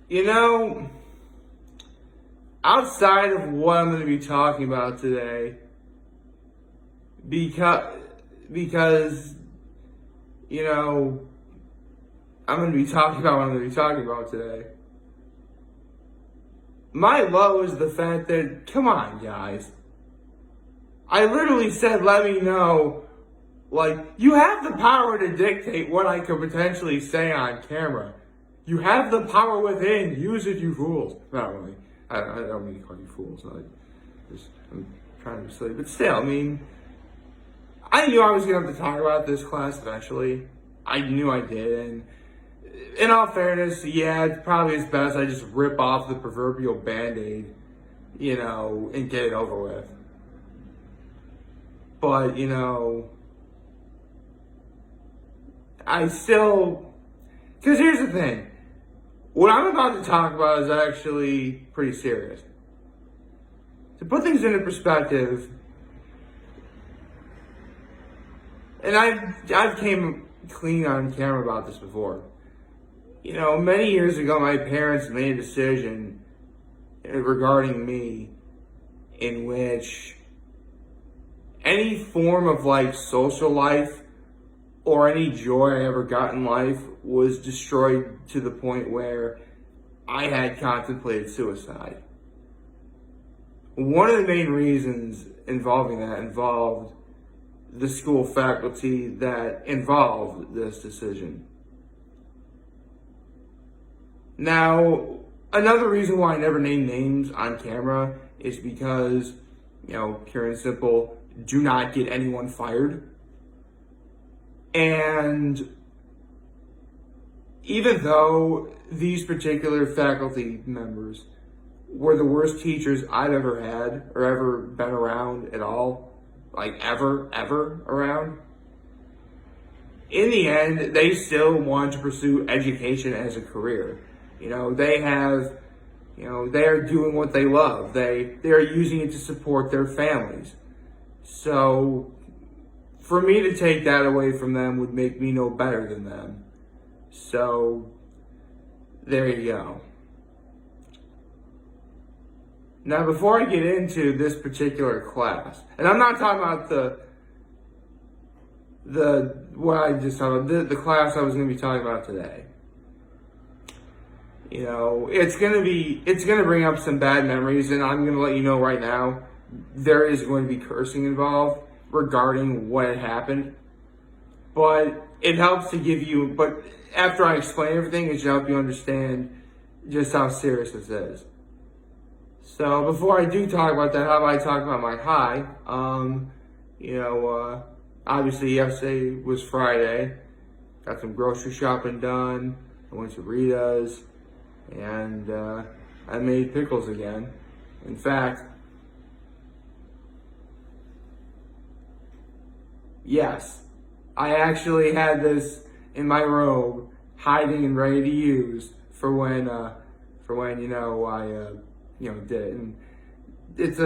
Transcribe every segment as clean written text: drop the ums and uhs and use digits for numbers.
You know, outside of what I'm going to be talking about today, because you know, I'm going to be talking about what I'm going to be talking about today. My low is the fact that, come on, guys. I literally said, let me know. Like, you have the power to dictate what I could potentially say on camera. You have the power within. Use it, you fools. Not really. I don't mean to call you fools. I'm trying to be silly. But still, I mean, I knew I was going to have to talk about this class eventually. I knew I did. And in all fairness, yeah, it's probably as best I just rip off the proverbial Band-Aid, and get it over with. But, I still, because here's the thing. What I'm about to talk about is actually pretty serious. To put things into perspective, and I've came clean on camera about this before. Many years ago, my parents made a decision regarding me in which any form of social life or any joy I ever got in life was destroyed to the point where I had contemplated suicide. One of the main reasons involving that involved the school faculty that involved this decision. Now, another reason why I never name names on camera is because, pure and simple, do not get anyone fired. And even though these particular faculty members were the worst teachers I've ever had or ever been around at all, ever around, in the end, they still want to pursue education as a career. They are doing what they love. They are using it to support their families. So, for me to take that away from them would make me no better than them. So, there you go. Now, before I get into this particular class, and I'm not talking about the class I was going to be talking about today. It's gonna bring up some bad memories, and I'm gonna let you know right now, there is going to be cursing involved regarding what had happened. But it helps to give you, but after I explain everything, it should help you understand just how serious this is. So before I do talk about that, how about I talk about my high? Obviously yesterday was Friday. Got some grocery shopping done. I went to Rita's. And I made pickles again. In fact, yes, I actually had this in my robe, hiding and ready to use for when I did it. And it's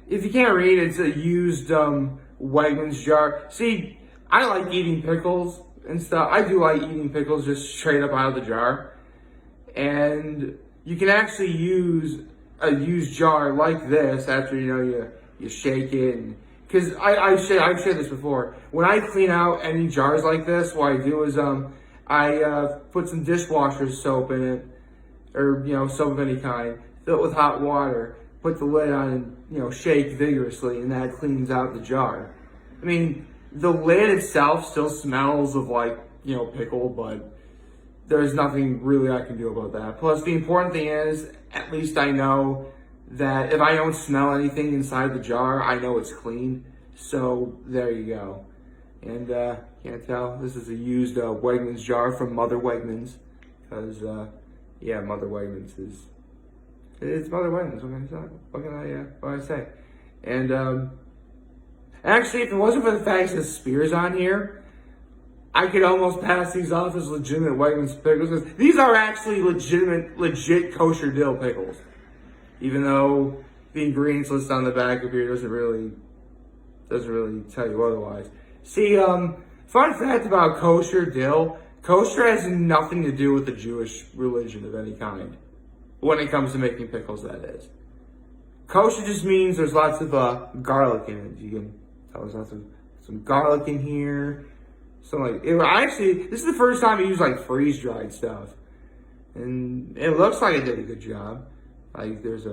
if you can't read, it's a used Wegmans jar. See, I like eating pickles and stuff. I do like eating pickles just straight up out of the jar. And you can actually use a used jar like this after you shake it. Because I've shared this before. When I clean out any jars like this, what I do is I put some dishwasher soap in it, or soap of any kind, fill it with hot water, put the lid on, and shake vigorously, and that cleans out the jar. I mean, the lid itself still smells of pickle, but there's nothing really I can do about that. Plus, the important thing is, at least I know that if I don't smell anything inside the jar, I know it's clean. So, there you go. And, can't tell, this is a used Wegmans jar from Mother Wegmans. Because, Mother Wegmans it's Mother Wegmans. What can I say? And, actually, if it wasn't for the fact that Spears on here, I could almost pass these off as legitimate Wegmans pickles. These are actually legit kosher dill pickles. Even though the ingredients list on the back of here doesn't really tell you otherwise. See, fun fact about kosher dill, Kosher has nothing to do with the Jewish religion of any kind. When it comes to making pickles, that is. Kosher just means there's lots of garlic in it. You can tell there's lots of some garlic in here. So like, this is the first time I used like freeze-dried stuff. And it looks like I did a good job. Like there's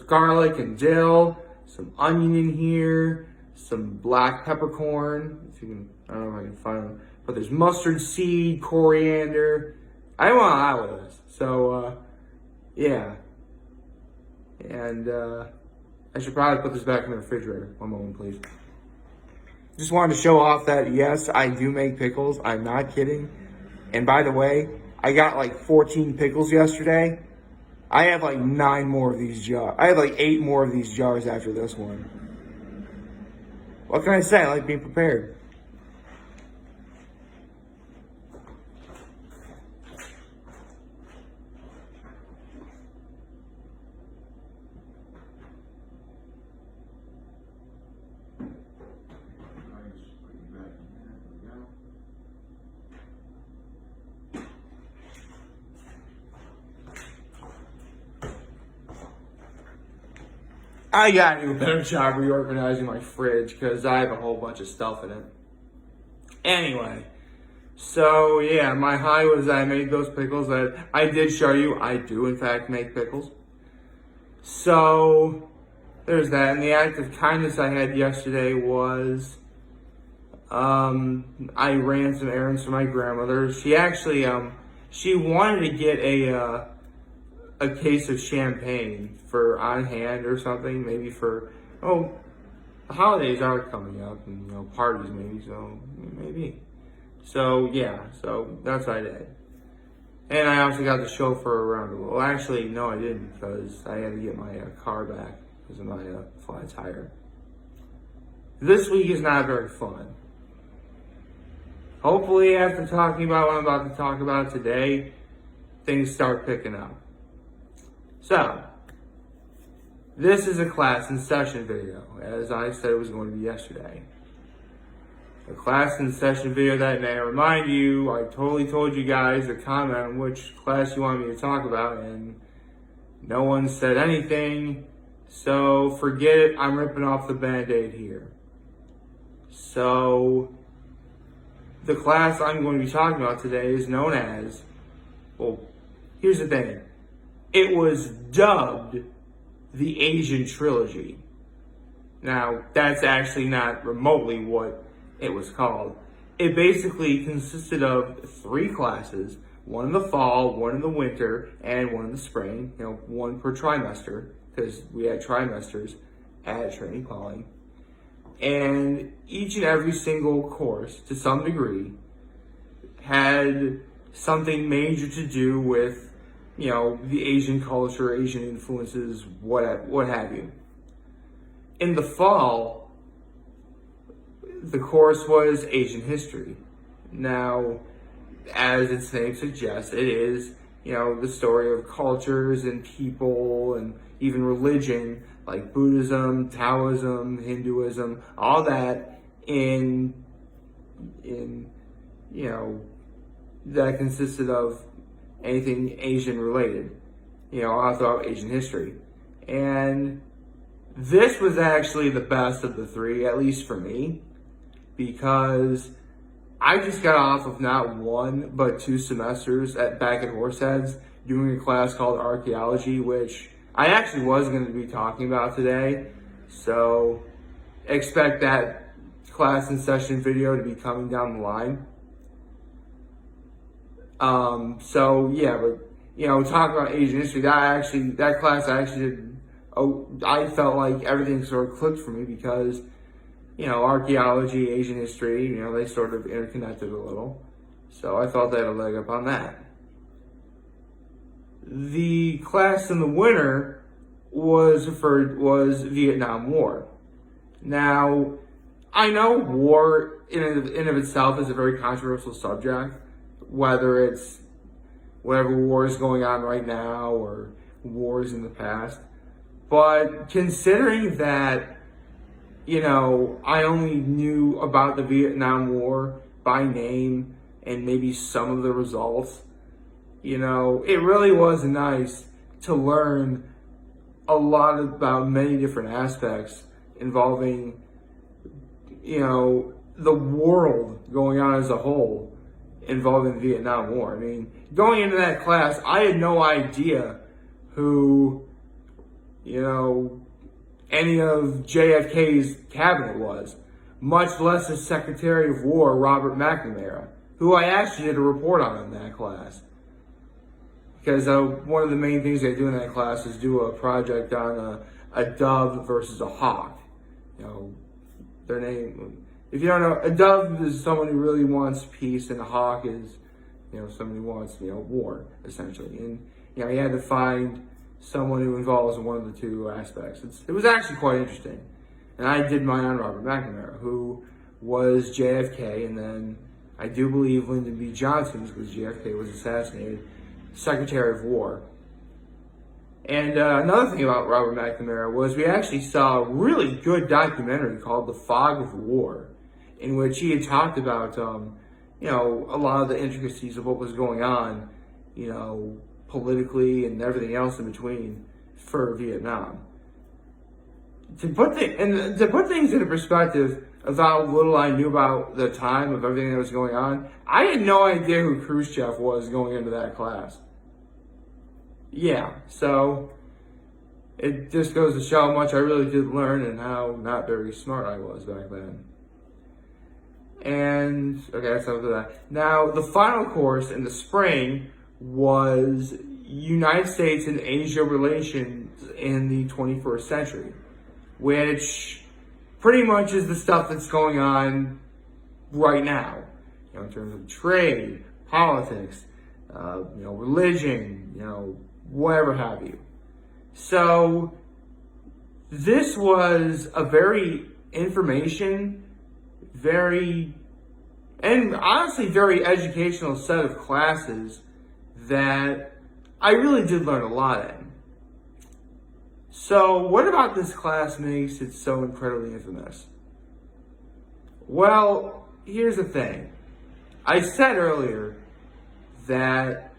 garlic and dill, some onion in here, some black peppercorn. If you can, I don't know if I can find them. But there's mustard seed, coriander. I want a lot of this. So, yeah. And I should probably put this back in the refrigerator. One moment, please. Just wanted to show off that, yes, I do make pickles. I'm not kidding. And by the way, I got like 14 pickles yesterday. I have like 9 more of these jars. I have like 8 more of these jars after this one. What can I say? I like being prepared. I gotta do a better job reorganizing my fridge because I have a whole bunch of stuff in it. Anyway, so yeah, my high was that I made those pickles that I did show you. I do, in fact, make pickles. So there's that. And the act of kindness I had yesterday was I ran some errands for my grandmother. She actually she wanted to get a case of champagne for on hand or something, maybe for, the holidays are coming up and, parties maybe, so maybe. So, yeah, so that's what I did. And I also got the chauffeur around. Well, actually, no, I didn't, because I had to get my car back because of my flat tire. This week is not very fun. Hopefully, after talking about what I'm about to talk about today, things start picking up. So, this is a class in session video, as I said it was going to be yesterday. A class in session video that, may I remind you, I totally told you guys to comment on which class you want me to talk about, and no one said anything, so forget it, I'm ripping off the Band-Aid here. So, the class I'm going to be talking about today is known as, well, here's the thing. It was dubbed the Asian Trilogy. Now, that's actually not remotely what it was called. It basically consisted of 3 classes, one in the fall, one in the winter, and one in the spring, one per trimester, because we had trimesters at Trinity College. And each and every single course, to some degree, had something major to do with the Asian culture, Asian influences, what have you. In the fall, the course was Asian history. Now, as its name suggests, it is, the story of cultures and people and even religion, like Buddhism, Taoism, Hinduism, all that in that consisted of anything Asian related, all throughout Asian history. And this was actually the best of the 3, at least for me, because I just got off of not 1, but 2 semesters back at Horseheads doing a class called Archaeology, which I actually was going to be talking about today. So expect that class and session video to be coming down the line. So yeah, but talk about Asian history. That class I actually did. I felt like everything sort of clicked for me because, archaeology, Asian history, they sort of interconnected a little. So I thought they had a leg up on that. The class in the winter was Vietnam War. Now, I know war in and of itself is a very controversial subject, whether it's whatever war is going on right now or wars in the past. But considering that, I only knew about the Vietnam War by name and maybe some of the results, you know, it really was nice to learn a lot about many different aspects involving, you know, the world going on as a whole involving the Vietnam War. I mean, going into that class, I had no idea who, you know, any of JFK's cabinet was, much less his Secretary of War, Robert McNamara, who I actually did a report on in that class. Because one of the main things they do in that class is do a project on a dove versus a hawk. You know, their name, if you don't know, a dove is someone who really wants peace, and a hawk is, you know, someone who wants, you know, war, essentially. And, you know, he had to find someone who involves one of the two aspects. It was actually quite interesting. And I did mine on Robert McNamara, who was JFK, and then I do believe Lyndon B. Johnson, because JFK was assassinated, Secretary of War. And another thing about Robert McNamara was we actually saw a really good documentary called The Fog of War, in which he had talked about, you know, a lot of the intricacies of what was going on, you know, politically and everything else in between for Vietnam. To put things into perspective of how little I knew about the time of everything that was going on, I had no idea who Khrushchev was going into that class. Yeah, so it just goes to show how much I really did learn and how not very smart I was back then. And, okay, that's enough of that. Now, the final course in the spring was United States and Asia relations in the 21st century, which pretty much is the stuff that's going on right now, you know, in terms of trade, politics, you know, religion, you know, whatever have you. So this was a very and honestly very educational set of classes that I really did learn a lot in. So what about this class makes it so incredibly infamous? Well, here's the thing. I said earlier that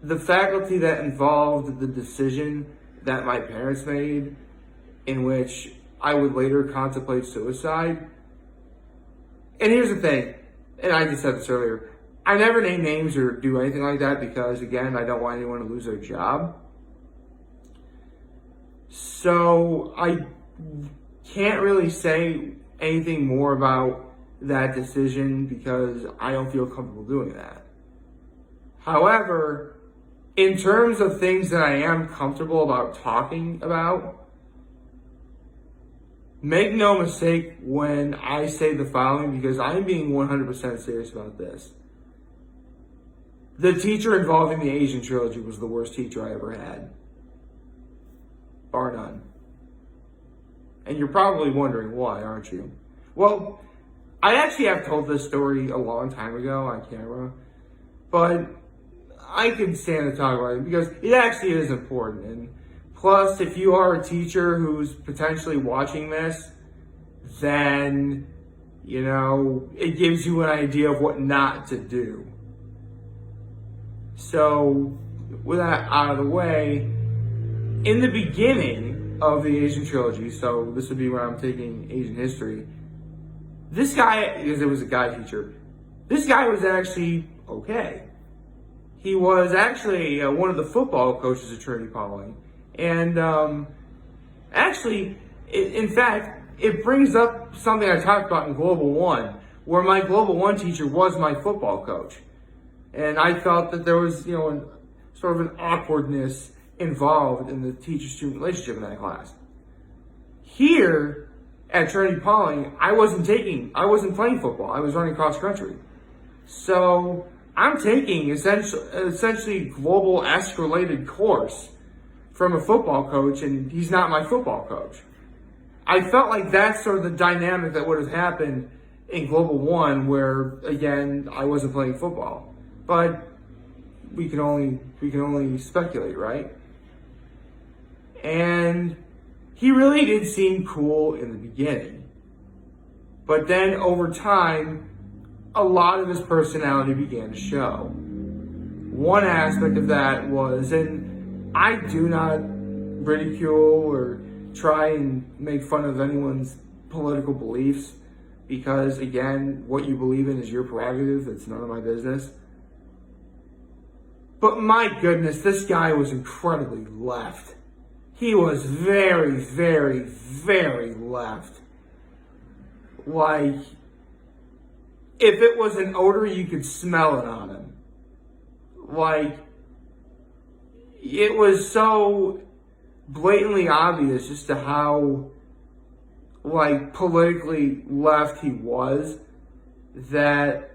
the faculty that involved the decision that my parents made, in which I would later contemplate suicide. And here's the thing, and I just said this earlier, I never name names or do anything like that because, again, I don't want anyone to lose their job. So I can't really say anything more about that decision because I don't feel comfortable doing that. However, in terms of things that I am comfortable about talking about, make no mistake when I say the following, because I'm being 100% serious about this. The teacher involved in the Asian Trilogy was the worst teacher I ever had. Bar none. And you're probably wondering why, aren't you? Well, I actually have told this story a long time ago on camera, but I could stand to talk about it because it actually is important. And plus, if you are a teacher who's potentially watching this, then, you know, it gives you an idea of what not to do. So, with that out of the way, in the beginning of the Asian Trilogy, so this would be when I'm taking Asian history, this guy, because it was a guy teacher, this guy was actually okay. He was actually one of the football coaches at Trinity College. And actually, in fact, it brings up something I talked about in Global One, where my Global One teacher was my football coach. And I felt that there was, you know, sort of an awkwardness involved in the teacher-student relationship in that class. Here at Trinity College, I wasn't playing football. I was running cross country. So I'm taking essentially global-esque related course from a football coach, and he's not my football coach. I felt like that's sort of the dynamic that would have happened in Global One, where again I wasn't playing football, but we can only speculate, right? And he really did seem cool in the beginning, but then over time, a lot of his personality began to show. One aspect of that was, and I do not ridicule or try and make fun of anyone's political beliefs, because again, what you believe in is your prerogative. It's none of my business. But my goodness, this guy was incredibly left. He was very, very, very left. Like, if it was an odor, you could smell it on him. Like, it was so blatantly obvious as to how, like, politically left he was, that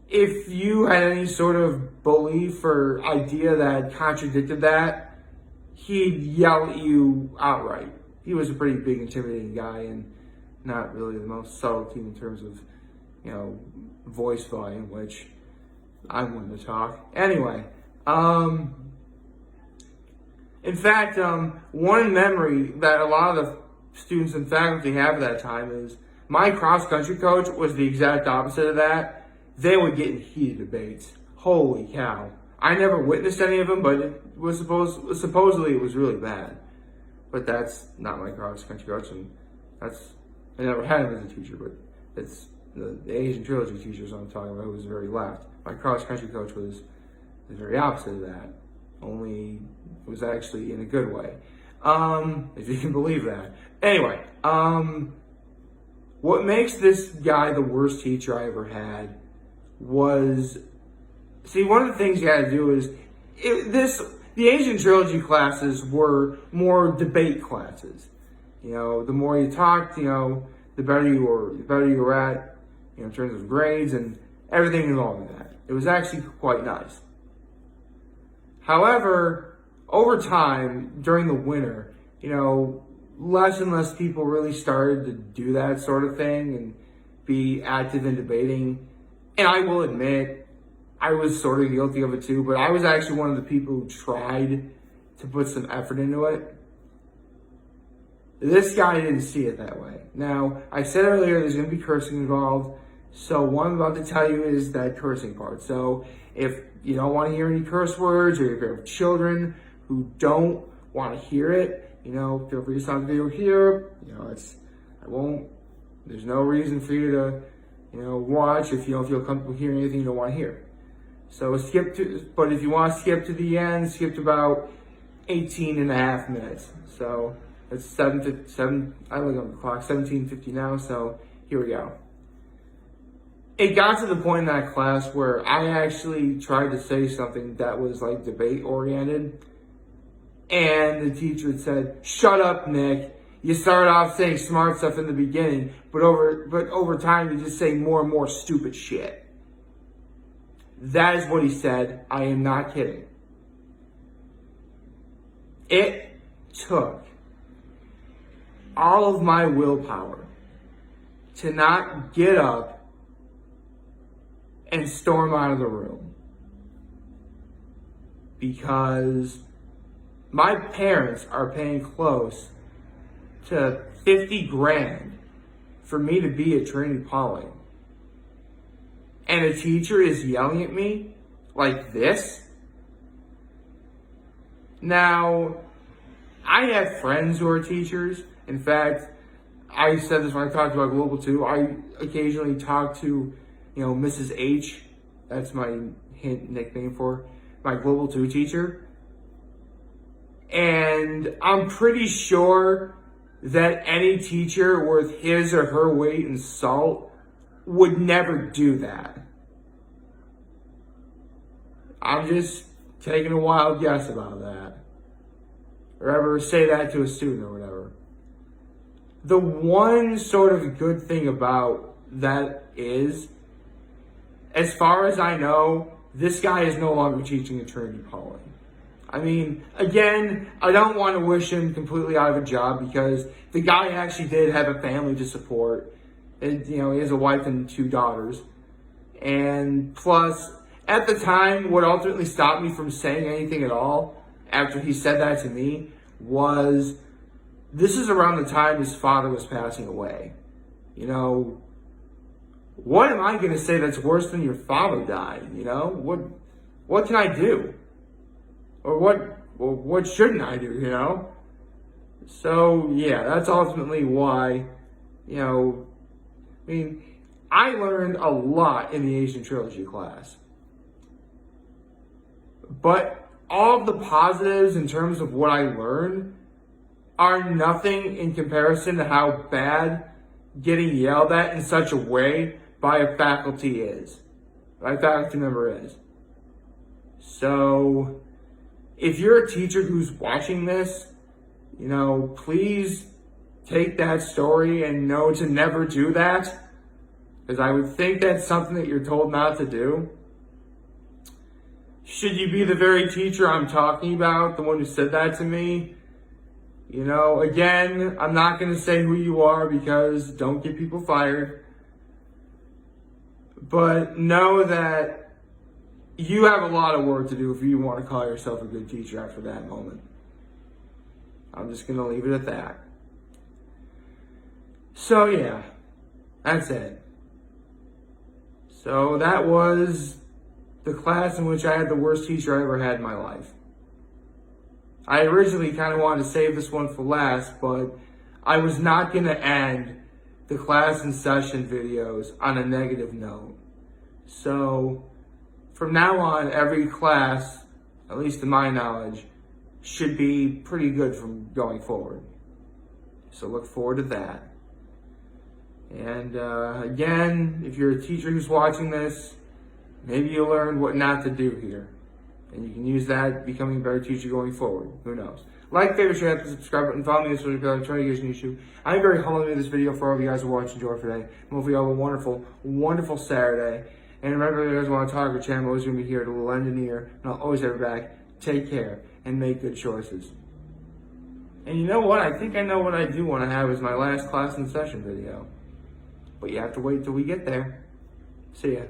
if you had any sort of belief or idea that contradicted that, he'd yell at you outright. He was a pretty big, intimidating guy, and not really the most subtlety in terms of, voice volume, which I'm willing to talk. Anyway, in fact, one memory that a lot of the students and faculty have at that time is my cross-country coach was the exact opposite of that. They would get in heated debates. Holy cow. I never witnessed any of them, but it was supposedly it was really bad. But that's not my cross-country coach, and I never had him as a teacher, but it's the Asian Trilogy teachers I'm talking about, who was very left. My cross-country coach was the very opposite of that, only it was actually in a good way, if you can believe that. Anyway, what makes this guy the worst teacher I ever had was, see, one of the things you had to do is, the Asian Trilogy classes were more debate classes. The more you talked, the better you were at, in terms of grades and everything involved in that. It was actually quite nice. However, over time, during the winter, less and less people really started to do that sort of thing and be active in debating. And I will admit, I was sort of guilty of it too, but I was actually one of the people who tried to put some effort into it. This guy didn't see it that way. Now, I said earlier there's going to be cursing involved, so what I'm about to tell you is that cursing part. So if you don't want to hear any curse words, or if you have children who don't want to hear it, feel free to stop the video here. There's no reason for you to, watch if you don't feel comfortable hearing anything you don't want to hear. So but if you want to skip to the end, skip to about 18 and a half minutes. So it's 7:57. I look on the clock, 17:50 now, so here we go. It got to the point in that class where I actually tried to say something that was like debate oriented, and the teacher had said, "Shut up, Nick. You started off saying smart stuff in the beginning, but over time you just say more and more stupid shit." That is what he said. I am not kidding. It took all of my willpower to not get up and storm out of the room, because my parents are paying close to 50 grand for me to be at Trinity Poly. And a teacher is yelling at me like this? Now, I have friends who are teachers. In fact, I said this when I talked about Global 2. I occasionally talk to, Mrs. H. That's my nickname for my Global 2 teacher. And I'm pretty sure that any teacher worth his or her weight in salt would never do that. I'm just taking a wild guess about that. Or ever say that to a student or whatever. The one sort of good thing about that is, as far as I know, this guy is no longer teaching at Trinity Poly. I mean, again, I don't want to wish him completely out of a job, because the guy actually did have a family to support. And, he has a wife and 2 daughters. And plus, at the time, what ultimately stopped me from saying anything at all after he said that to me was, this is around the time his father was passing away. what am I going to say that's worse than your father died? You know, what can I do? Or what shouldn't I do, you know? So, yeah, that's ultimately why, you know, I mean, I learned a lot in the Asian Trilogy class. But all of the positives in terms of what I learned are nothing in comparison to how bad getting yelled at in such a way by a faculty member is. So, if you're a teacher who's watching this, you know, please take that story and know to never do that. Because I would think that's something that you're told not to do. Should you be the very teacher I'm talking about, the one who said that to me? You know, again, I'm not going to say who you are because don't get people fired. But know that you have a lot of work to do if you want to call yourself a good teacher after that moment. I'm just going to leave it at that. So yeah, that's it. So that was the class in which I had the worst teacher I ever had in my life. I originally kind of wanted to save this one for last, but I was not going to end the class and session videos on a negative note. So from now on, every class, at least to my knowledge, should be pretty good from going forward. So look forward to that. And again, if you're a teacher who's watching this, maybe you'll learn what not to do here. And you can use that becoming a better teacher going forward. Who knows? Like, favorite, share, hit the subscribe button, follow me on social media, I'm trying to get an issue. I'm very humbled to make this video for all of you guys who watch and enjoy today. And hopefully you all have a wonderful, wonderful Saturday. And remember, if you guys want to talk or chat, I'm always going to be here to lend an ear, and I'll always have your back. Take care, and make good choices. And you know what? I think I know what I do want to have as my last class and session video. But you have to wait till we get there. See ya.